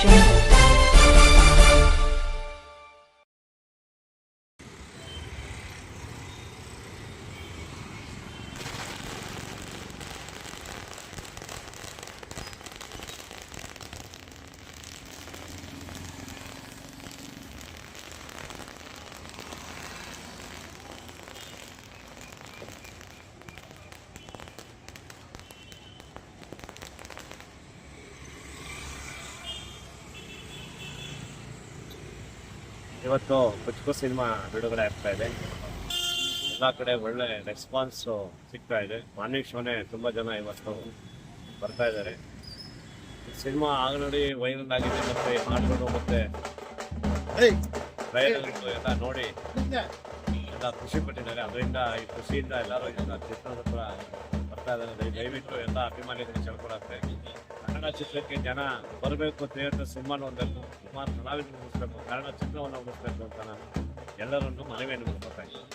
Jungle. ಇವತ್ತು ಕುಚ್ಕು cinema ಬಿಡುಗಡೆ ಆಗ್ತಾ ಇದೆ. ಎಲ್ಲ ಕಡೆ ಒಳ್ಳೆ ರೆಸ್ಪಾನ್ಸು ಸಿಗ್ತಾ ಇದೆ. ಮಾರ್ನಿಂಗ್ ಶೋನೇ ತುಂಬ ಜನ ಇವತ್ತು ಬರ್ತಾ ಇದ್ದಾರೆ. ಸಿನಿಮಾ ಆಲ್ರೆಡಿ ವೈರಲ್ ಆಗಿದೆ, ಮತ್ತು ಹಾಡುಗಳು ಮತ್ತು ಟ್ರೈಲರ್ಗಳು ಎಲ್ಲ ನೋಡಿ ಎಲ್ಲ ಖುಷಿ ಪಟ್ಟಿದ್ದಾರೆ. ಅದರಿಂದ ಈ ಖುಷಿಯಿಂದ ಎಲ್ಲರೂ ಚಿತ್ರದ ಹತ್ರ ಬರ್ತಾ ಇದ್ದಾರೆ. ದಯವಿಟ್ಟು ಎಲ್ಲ ಅಭಿಮಾನಿಗಳು ಕೇಳ್ಕೊಳತ್ತೆ, ಕನ್ನಡ ಚಿತ್ರಕ್ಕೆ ಜನ ಬರಬೇಕು, ಥಿಯೇಟರ್ ಸಿನಿಮಾ ನೋಡಬೇಕು, ಸುಮಾರು ಕಲಾವಿದರು ಉಳಿಸ್ಬೇಕು, ಕನ್ನಡ ಚಿತ್ರವನ್ನು ಉಳಿಸ್ಬೇಕು ಅಂತ ನಾನು ಎಲ್ಲರನ್ನು ಮನವಿಯನ್ನು ಮಾಡ್ಕೊತಾ ಇದ್ದೀನಿ.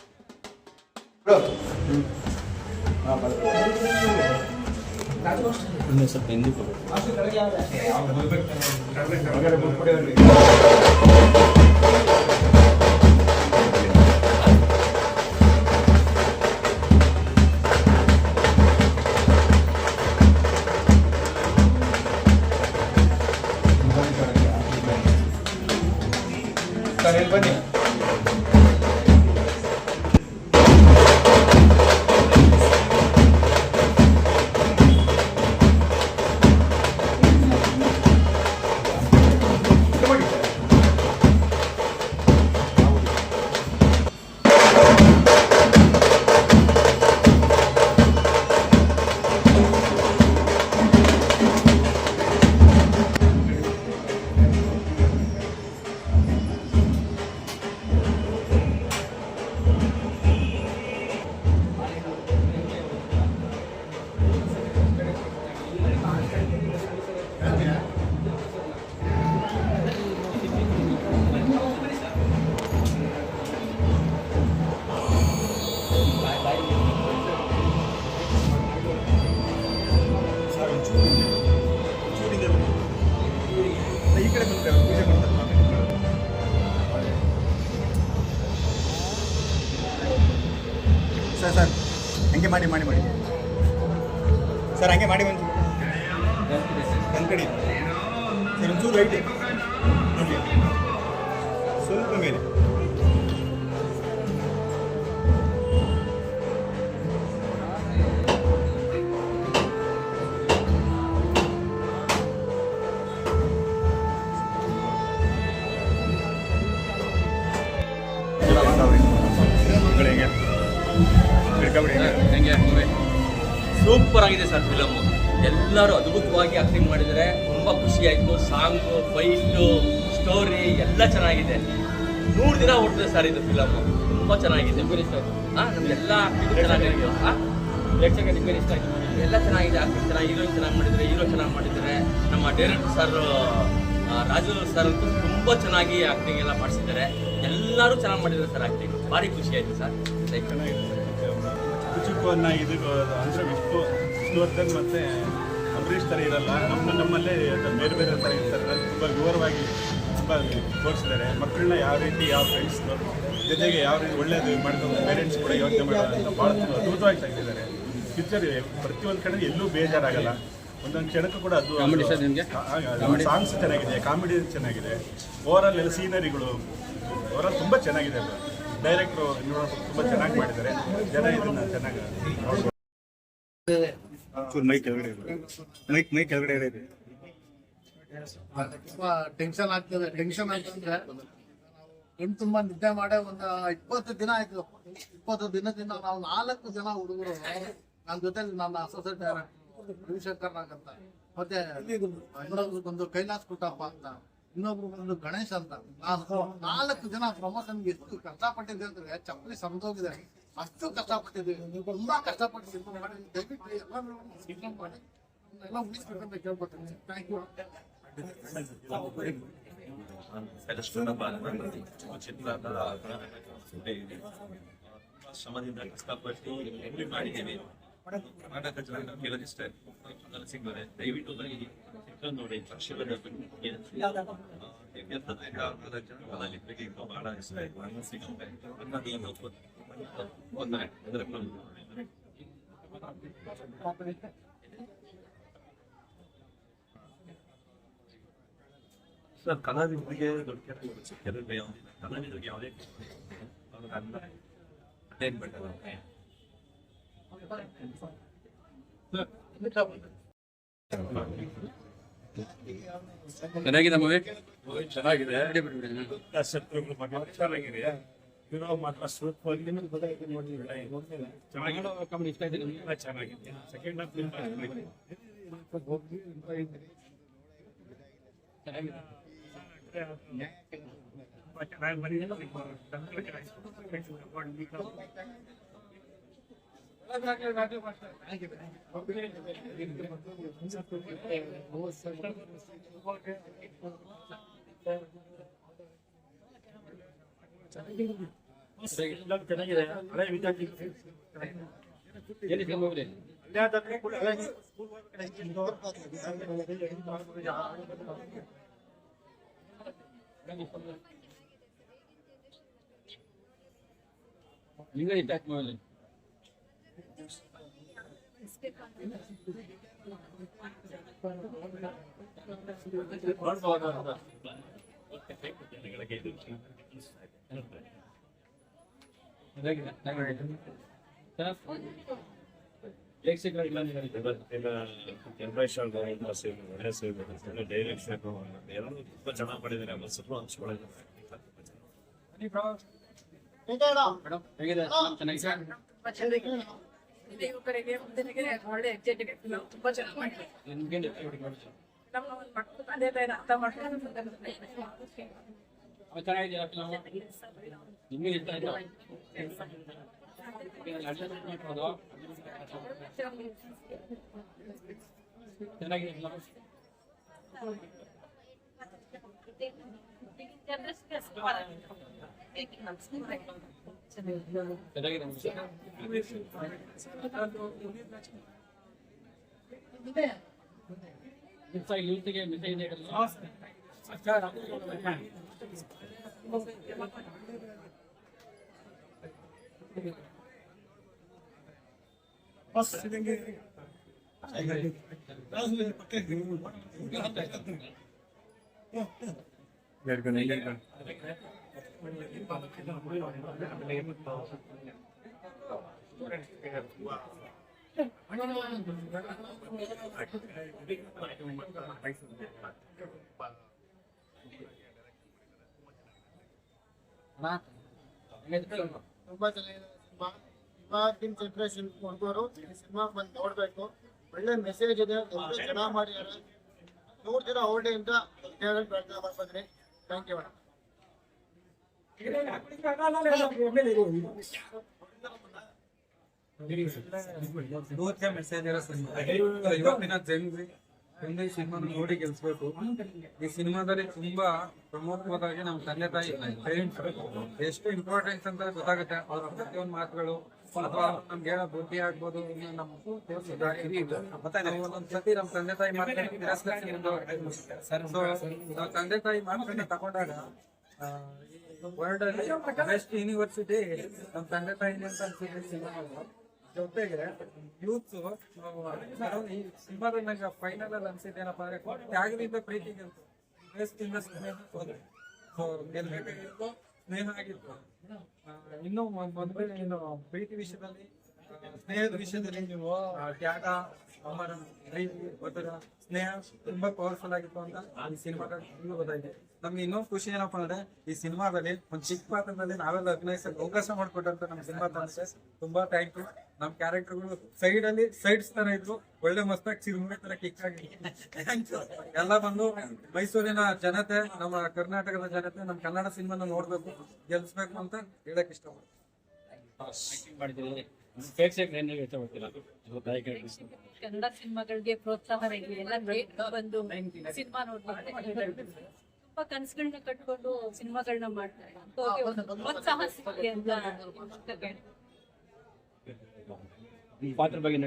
ಬನ್ನಿ. ಸರ್ ಹಂಗೆ ಮಾಡಿ ಸರ್, ಹಂಗೆ ಮಾಡಿ ಒಂದು ಕಡೆ ಸರ್, ಒಂಚೂರು ರೈಟ್ ನೋಡಿ, ಸ್ವಲ್ಪ ಮೇಲೆ ಸೂಪರ್ ಆಗಿದೆ ಸರ್ ಫಿಲಮು. ಎಲ್ಲರೂ ಅದ್ಭುತವಾಗಿ ಆಕ್ಟಿಂಗ್ ಮಾಡಿದ್ದಾರೆ. ತುಂಬ ಖುಷಿ ಆಯಿತು. ಸಾಂಗು, ಫೈಟು, ಸ್ಟೋರಿ ಎಲ್ಲ ಚೆನ್ನಾಗಿದೆ. 100 ದಿನ ಓಡ್ತದೆ ಸರ್ ಇದು ಫಿಲಮು. ತುಂಬ ಚೆನ್ನಾಗಿದೆ. ನಮಗೆಲ್ಲ ಆಕ್ಟಿಂಗ್ ಚೆನ್ನಾಗಿದೆ. ನಿಮಗೆ ಇಷ್ಟ ಆಗಿದೆ? ಎಲ್ಲ ಚೆನ್ನಾಗಿದೆ. ಆಕ್ಟಿಂಗ್ ಚೆನ್ನಾಗಿ, ಹೀರೋಯಿನ್ ಚೆನ್ನಾಗಿ ಮಾಡಿದ್ದಾರೆ, ಹೀರೋ ಚೆನ್ನಾಗಿ ಮಾಡಿದ್ದಾರೆ. ನಮ್ಮ ಡೈರೆಕ್ಟರ್ ಸರ್ ರಾಜು ಸರ್ ಅಂತೂ ತುಂಬ ಚೆನ್ನಾಗಿ ಆಕ್ಟಿಂಗ್ ಎಲ್ಲ ಮಾಡಿಸಿದ್ದಾರೆ. ಎಲ್ಲರೂ ಚೆನ್ನಾಗಿ ಮಾಡಿದ್ದಾರೆ ಸರ್ ಆಕ್ಟಿಂಗ್. ಭಾರಿ ಖುಷಿ ಆಯಿತು ಸರ್. ಚೆನ್ನಾಗಿದೆ ಕುಚುಕುವನ್ನು ಇದು ಅಂದರೆ ವಿಷ್ಣುವರ್ಧನ್ ಮತ್ತು ಅಂಬರೀಷ್ ಥರ ಇರಲ್ಲ, ನಮ್ಮಲ್ಲೇ ಬೇರೆ ಬೇರೆ ಥರ ಇರ್ತಾರೆ. ತುಂಬ ವಿವರವಾಗಿ ತುಂಬ ತೋರಿಸಿದ್ದಾರೆ. ಮಕ್ಕಳನ್ನ ಯಾವ ರೀತಿ, ಯಾವ ಫ್ರೆಂಡ್ಸ್ ಜೊತೆಗೆ ಯಾವ ರೀತಿ ಒಳ್ಳೆಯದು ಮಾಡ್ಕೊಂಡು ಪೇರೆಂಟ್ಸ್ ಕೂಡ ಯೋಚನೆ ಮಾಡೋದು ಅಂತ ಭಾಳ ಅದ್ಭುತವಾಗಿ ತೆಗೆದಿದ್ದಾರೆ. ಪಿಕ್ಚರ್ ಪ್ರತಿಯೊಂದು ಕಡೆ ಎಲ್ಲೂ ಬೇಜಾರಾಗಲ್ಲ. ಒಂದೊಂದು ಕ್ಷಣಕ್ಕೂ ಕೂಡ ಅದು ಸಾಂಗ್ಸ್ ಚೆನ್ನಾಗಿದೆ, ಕಾಮಿಡಿ ಚೆನ್ನಾಗಿದೆ, ಓವರಾಲ್ ಎಲ್ಲ ಸೀನರಿಗಳು ಓವರಾಲ್ ತುಂಬ ಚೆನ್ನಾಗಿದೆ. ಡೈರೆಕ್ಟ್ರು ತುಂಬ ಚೆನ್ನಾಗಿ ಮಾಡಿದ್ದಾರೆ. ಜನ ಇದನ್ನು ಚೆನ್ನಾಗಿ ಮೈ ಕೆಳಗಡೆ ಇದೆ. ತುಂಬ ಟೆನ್ಷನ್ ಆಗ್ತದೆ. ಟೆನ್ಷನ್ ಅಂತಂದ್ರೆ ಕಣ್ಣು ತುಂಬ ನಿದ್ದೆ ಮಾಡೇ ಒಂದು 20 ದಿನ ಆಯ್ತು. 20 ದಿನದಿಂದ ನಾವು 4 ಜನ ಹುಡುಗರು ನನ್ನ ಜೊತೆ, ನನ್ನ ಅಸೋಸಿಯೇಟ್ ಡೈರೆಕ್ಟರ್ ರವಿಶಂಕರ್ ನಾಗ್ ಅಂತ, ಮತ್ತೆ ಒಂದು ಕೈಲಾಸ್ ಕುಟಪ್ಪ ಅಂತ, ಇನ್ನೊಬ್ರು ಒಂದು ಗಣೇಶ್ ಅಂತ, ನಾನು 4 ಜನ ಪ್ರಮೋಷನ್ಗೆ ಎಷ್ಟು ಕಷ್ಟಪಟ್ಟಿದ್ದೆ ಅಂದ್ರೆ ಚಪ್ಪಲಿ ಸಮತೋಗಿದೆ. ಅಷ್ಟು ಕಷ್ಟಪಟ್ಟಿದ್ದೀವಿ, ತುಂಬಾ ಕಷ್ಟಪಟ್ಟಿದ್ದೀವಿ. ದಯವಿಟ್ಟು ಎಲ್ಲ ಮಾಡಿ ಎಲ್ಲ ಉಳಿಸ್ಬೇಕಂತ ಕೇಳ್ಕೊತೀನಿ. Thank you. ಶ್ರಮದಿಂದ ಕಷ್ಟಪಟ್ಟು ಮಾಡಿದ್ದೀವಿ. ಕರ್ನಾಟಕ ಜನ ಕೇಳೋದಿಷ್ಟೇ ಸಿಗ್ತದೆ. ದಯವಿಟ್ಟು ನೋಡಿ ಶಿವದ ಇಬ್ಬರಿಗೆ ಬಹಳ ಇಷ್ಟ ಸಿಗುತ್ತೆ ತೊಂದರೆ ಅಂದರೆ ಸರ್ ಕಲಾವಿದರಿಗೆ ದೊಡ್ಡ ಕೆಲವರಿಗೆ ಯಾವುದಿಲ್ಲ ಕಲಾವಿದರಿಗೆ ಯಾವುದೇ ಅವ್ರಿಗೆ ಅನ್ನ ಅಟೆಂಡ್ ಮಾಡ್ತಾರೆ ಚೆನ್ನಾಗಿದೆ ಮೂವಿ ಚೆನ್ನಾಗಿದೆ ಶತ್ರುಗಳ ಬಗ್ಗೆ ಚೆನ್ನಾಗಿದೆ ಇರೋ ಮಾತ್ರ ಸೂಪರ್ ಚೆನ್ನಾಗಿದೆ ಸೆಕೆಂಡ್ ಹಾಫ್ ಚೆನ್ನಾಗಿ ಬಂದಿದೆ ಚೆನ್ನಾಗಿದೆ ಹಳೆ ವಿದ್ಯಾರ್ಥಿ ಜನರೇಷನ್ ಡೈರೆಕ್ಷನ್ ಎಲ್ಲರೂ ತುಂಬಾ ಚೆನ್ನಾಗಿ ಮಾಡಿದ್ದಾರೆ ಬಸ್ಸು ಹಂಚ್ಕೊಂಡಿದ್ದಾರೆ ಯುವಕರಿಗೆ ಒಳ್ಳೆ ಎಕ್ಸೈಟೆಡ್ ತುಂಬಾ ಚೆನ್ನಾಗಿ ಮಾಡಿದ್ದಾರೆ ನಮ್ಮ ಮಕ್ಕಳು ತಂದೆ ತಾಯಿ ಅರ್ಥ ಮಾಡ್ಕೊಂಡು ತುಂಬಾ ಚೆನ್ನಾಗಿದೆ ಸಿನಿಮಾ. ಇವಾಗಿನ ಜನರೇಷನ್ ಹುಡುಗರು ಸಿನಿಮಾ ಬಂದು ನೋಡ್ಬೇಕು. ಒಳ್ಳೆ ಮೆಸೇಜ್ ಇದೆ, ಎಲ್ಲರೂ ಚೆನ್ನಾಗಿ ಮಾಡಿದ್ದಾರೆ. 100 ದಿನ ಓಲ್ಡೆ ಅಂತ ಹೇಳಕ್ ಪ್ರಯತ್ನ ಮಾಡ್ತಿದ್ದೀನಿ. Thank you madam. ಮೆಸೇಜ್ ಇರೋ ಸಿನಿಮಾ ಇವತ್ತಿನ ಜನರಿಗೆ ಹಿಂದೆ ಸಿನಿಮಾ ನೋಡಿ ಗೆಲ್ಸ್ಬೇಕು. ಈ ಸಿನಿಮಾದಲ್ಲಿ ತುಂಬಾ ಪ್ರಮುಖವಾಗಿ ನಮ್ಮ ತಂದೆ ತಾಯಿ ಪೇರೆಂಟ್ಸ್ ಎಷ್ಟು ಇಂಪಾರ್ಟೆನ್ಸ್ ಅಂತ ಗೊತ್ತಾಗುತ್ತೆ. ಅವ್ರ ಪ್ರತಿಯೊಂದು ಮಾತುಗಳು ಅಥವಾ ನಮ್ಗೆ ಹೇಳೋ ಬುದ್ಧಿ ಆಗ್ಬೋದು, ಒಂದೊಂದ್ಸತಿ ನಮ್ಮ ತಂದೆ ತಾಯಿ ಮಾತುಗಳನ್ನ ತಿರಸ್ಕರಿಸಿ ನಾವು ತಂದೆ ತಾಯಿ ಮಾತುಗಳನ್ನ ತಗೊಂಡಾಗ ವರ್ಲ್ಡ್ ಅಲ್ಲಿ ಬೆಸ್ಟ್ ಯೂನಿವರ್ಸಿಟಿ ನಮ್ಮ ತಂದೆ ತಾಯಿನೇ ಅಂತ ಅನ್ಸುತ್ತೆ ಸಿನಿಮಾ. ಜೊತೆಗೆ ಯೂತ್ಸ್ ಈ ಸಿನಿಮಾದಲ್ಲಿ ನಂಗೆ ಫೈನಲ್ ಅಲ್ಲಿ ಅನ್ಸಿದ್ದೇನಪ್ಪ ಅಂದ್ರೆ ತ್ಯಾಗದಿಂದ ಪ್ರೀತಿಗೆ ವೇಸ್ಟಿಂದ ಸ್ನೇಹ ಗೆಲ್ಬೇಕಾಗಿತ್ತು, ಸ್ನೇಹ ಆಗಿತ್ತು. ಇನ್ನು ಮೊದಲೇ ಇನ್ನು ಪ್ರೀತಿ ವಿಷಯದಲ್ಲಿ ಸ್ನೇಹದ ವಿಷಯದಲ್ಲಿ ನೀವು ತ್ಯಾಗ, ಅವಮಾನ, ಪ್ರೀತಿ, ಒತ್ತಡ, ಸ್ನೇಹ ತುಂಬಾ ಪವರ್ಫುಲ್ ಆಗಿತ್ತು ಅಂತ ಈ ಸಿನಿಮಾದಲ್ಲಿ ಗೊತ್ತಾಗಿದೆ. ನಮ್ಗೆ ಇನ್ನೊಂದು ಖುಷಿ ಏನಪ್ಪಾ ಅಂದ್ರೆ ಈ ಸಿನಿಮಾದಲ್ಲಿ ಒಂದು ಚಿಕ್ಕ ಪಾತ್ರದಲ್ಲಿ ನಾವೆಲ್ಲ ಅಭಿನಯಿಸಕ್ಕೆ ಅವಕಾಶ ಮಾಡಿಕೊಟ್ಟಂತ ನಮ್ಮ ಸಿನಿಮಾ ತಂಡಕ್ಕೆ ತುಂಬಾ ಥ್ಯಾಂಕ್ ಯು. ನಮ್ಮ ಕ್ಯಾರೆಕ್ಟರ್ಗಳು ಸೈಡ್ ಅಲ್ಲಿ ಸೈಡ್ಸ್ ತರ ಇದ್ರು, ಒಳ್ಳೆ ಮಸ್ತಾಗಿ ಚಿರುಮುರಿ ತರ ಕಿಕ್ ಆಗಿ ಎಲ್ಲ ಬಂದು ಮೈಸೂರಿನ ಜನತೆ, ನಮ್ಮ ಕರ್ನಾಟಕದ ಜನತೆ ನಮ್ಮ ಕನ್ನಡ ಸಿನಿಮಾನ ನೋಡ್ಬೇಕು, ಗೆಲ್ಸ್ಬೇಕು ಅಂತ ಹೇಳಕ್ ಇಷ್ಟಪಡ್ತೀನಿ. ಕನ್ನಡ ಸಿನಿಮಾಗಳಿಗೆ ಪ್ರೋತ್ಸಾಹ ನೀಡಿ ಎಲ್ಲ ಬಂದು ಸಿನಿಮಾ ನೋಡ್ತಾರೆ. ತುಂಬಾ ಕನಸುಗಳನ್ನ ಕಟ್ಕೊಂಡು ಸಿನಿಮಾಗಳನ್ನ ಮಾಡ್ತಾರೆ. ಅವ್ರಿಗೆ ಒಂದು ಪ್ರೋತ್ಸಾಹ ಸಿಗಲಿ ಅಂತ ಪಾತ್ರ ಬಗ್ಗೆ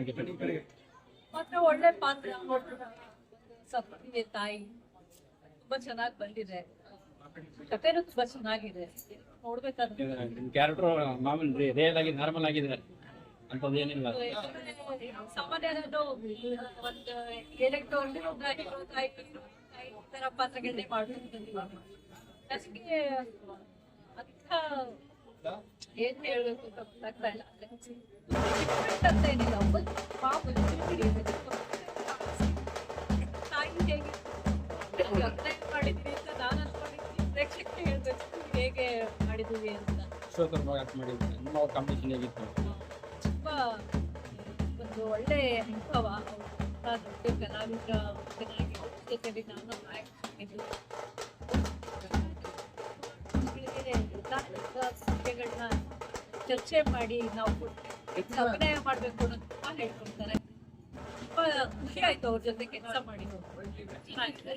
ಮಾತ್ರ ಒಳ್ಳೆ ಪಾತ್ರ ಸಪ್ತಿಗೆ ತಾಯಿ ತುಂಬಾ ಚೆನ್ನಾಗಿ ಬಂದಿದೆ. ಕಥೆನೂ ತುಂಬಾ ಚೆನ್ನಾಗಿದೆ, ನೋಡ್ಬೇಕಾದ್ರೆ ಕ್ಯಾರೆಕ್ಟರ್ ಮಾಮೂಲಿ ರಿಯಲ್ ಆಗಿ ನಾರ್ಮಲ್ ಆಗಿದೆ ಅಂತದ್ದು ಏನಿಲ್ಲ. ಸಾಮಾನ್ಯ ಒಂದು ಎಲೆಕ್ಟ್ರಾನಿಕ್ ಹೀರೋ ತಾಯಿ ತರ ಪಾತ್ರಗಳನ್ನೇ ಮಾಡ್ತಿದ್ದೀವಿ. ನನಗೆ ಅಂತ ಏನ್ ಹೇಳ್ಬೇಕು ಅಂತ ಗೊತ್ತಾಗ್ತಾ ಇಲ್ಲ. ಅಂತ ಏನಿಲ್ಲ, ಒಂದು ಮಾಮೂಲಿ ತಾಯಿ ಹೇಗೆ ಅಭಿನಯ ಮಾಡಿದ್ವಿ ಅಂತ ನಾನು ಅನ್ಕೊಂಡಿದ್ದೀನಿ. ಪ್ರೇಕ್ಷಕರಿಗೆ ಹೇಳ್ಬೇಕು ಹೇಗೆ ಮಾಡಿದ್ವಿ ಅಂತ. ಮಾಡಿದ್ರೆ ನಿಮ್ಮ ಕಾಂಪಿಟೇಷನ್ ಹೇಗಿತ್ತು? ತುಂಬಾ ಒಂದು ಒಳ್ಳೆ ಅನುಭವ. ದೊಡ್ಡ ಕಲಾವಿದರ ಜೊತೆಗೆ ನಾನು ಆಗಿದ್ದು ವಿಷಯಗಳನ್ನ ಚರ್ಚೆ ಮಾಡಿ ನಾವು ಅಭಿನಯ ಮಾಡ್ಬೇಕು ಅನ್ನೋದು ತುಂಬಾ ಹೇಳ್ಕೊಡ್ತಾರೆ. ತುಂಬಾ ಖುಷಿ ಆಯ್ತು ಅವ್ರ ಜೊತೆ ಕೆಲಸ ಮಾಡಿ. ಚೆನ್ನಾಗಿದೆ.